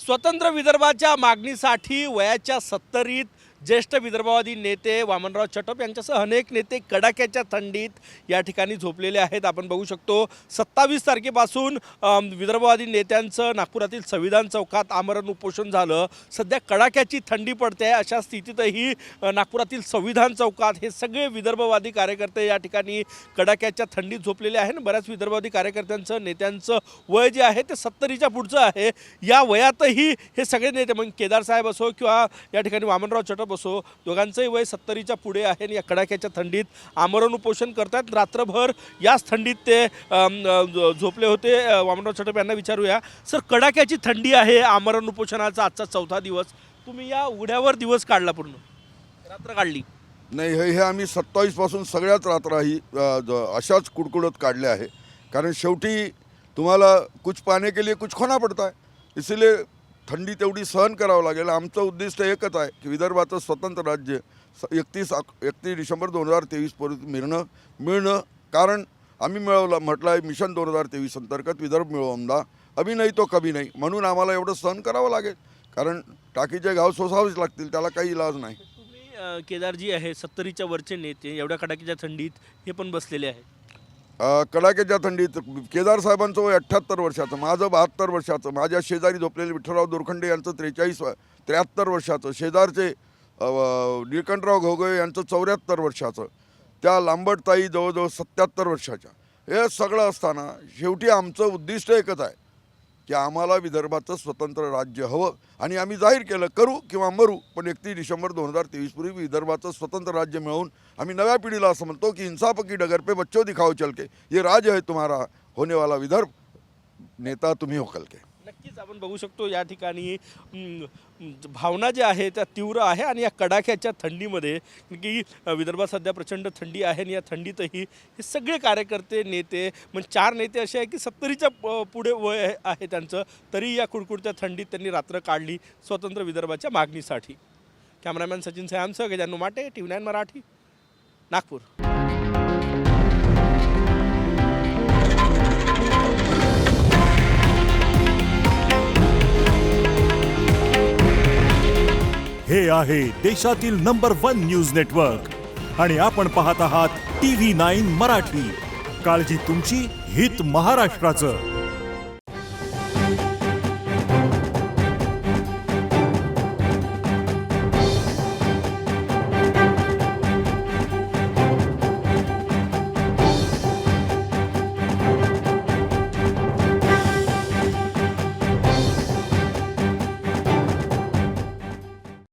स्वतंत्र विदर्भाच्या मागणीसाठी वयाच्या 70ीत ज्येष्ठ विदर्भवादी नेते वामनराव चटप यांच्यासह अनेक नेते कडाक्याच्या थंडीत या ठिकाणी झोपलेले आहेत. आपण बघू शकतो 27 तारखेपासून विदर्भवादी नेत्यांचं नागपुरातील संविधान चौकात आमरण उपोषण झालं. सध्या कडाक्याची थंडी पडते आहे. अशा स्थितीतही नागपुरातील संविधान चौकात हे सगळे विदर्भवादी कार्यकर्ते या ठिकाणी कडाक्याच्या थंडीत झोपलेले आहेत. बऱ्याच विदर्भवादी कार्यकर्त्यांचं नेत्यांचं वय जे आहे ते 70च्या पुढचं आहे. या वयातही हे सगळे नेते मग केदार साहेब असो किंवा या ठिकाणी वामनराव चटप असो दोघांचंही वय 70च्या पुढे आहे आणि या कडाक्याच्या थंडीत आमरण उपोषण करतात. रात्रभर याच थंडीत ते झोपले होते. वामनराव चटप यांना विचारूया, सर कडाक्याची थंडी आहे, आमरण उपोषणाचा आजचा 4था दिवस, तुम्ही या उघड्यावर दिवस काढला, पूर्ण रात्र काढली? नाही, हे आम्ही 27 पासून सगळ्याच रात्राही अशाच कुडकुडत काढले आहे. कारण शेवटी तुम्हाला कुछ पाने के लिए कुछ खोना पड़ता है, इसलिए थंडी तेवढी सहन करावं लागेल. आमचं उद्दिष्ट एकच आहे की विदर्भाचं स्वतंत्र राज्य 31 डिसेंबर 2023 पर्यंत मिळणं. कारण आम्ही म्हटलं आहे मिशन 2023 अंतर्गत विदर्भ मिळवून अभी नाही तो कभी नाही. म्हणून आम्हाला एवढं सहन करावं लागेल. कारण टाकीचे घाव सोसावेच लागतील, त्याला काही इलाज नाही. तुम्ही केदारजी आहे 70च्या वरचे नेते, एवढ्या कडाक्याच्या थंडीत हे पण बसलेले आहे. कडाक्याच्या थंडीत केदार साहेबांचं वय 78 वर्षाचं, माझं 72 वर्षाचं, माझ्या शेजारी झोपलेले विठ्ठलराव दोरखंडे यांचं 73 वर्षाचं, शेजारचे निळकंठराव घोगळे यांचं 74 वर्षाचं, त्या लांबटताई जवळजवळ 77 वर्षाच्या. हे सगळं असताना शेवटी आमचं उद्दिष्ट एकच आहे की आम्हाला विदर्भाचं स्वतंत्र राज्य हवं. आणि आम्ही जाहीर केलं, करू किंवा मरू, पण 31 डिसेंबर 2023 पूर्वी विदर्भाचं स्वतंत्र राज्य मिळवून आम्ही नव्या पिढीला असं म्हणतो की इंसाफ की डगर पे बच्चों दिखाओ चल के, ये राज है तुम्हारा होने वाला विदर्भ, नेता तुम्ही हो कल के. नक्कीच आपण बघू शकतो या ठिकाणी भावना जी आहे त्या तीव्र आहे. आणि या कडाक्याच्या थंडीमध्ये की विदर्भात सध्या प्रचंड थंडी आहे आणि या थंडीतही हे सगळे कार्यकर्ते नेते, म्हणजे 4 नेते असे आहे की 70च्या पुढे वय आहे त्यांचं, तरी या कुडकुडत्या थंडीत त्यांनी रात्र काढली स्वतंत्र विदर्भाच्या मागणीसाठी. कॅमेरामॅन सचिन सॅमसह गजानन माटे, TV9 मराठी, नागपूर. हे आहे देशातील नंबर 1 न्यूज नेटवर्क आणि आपण पाहत आहात TV9 मराठी. काळजी तुमची, हित महाराष्ट्राचं.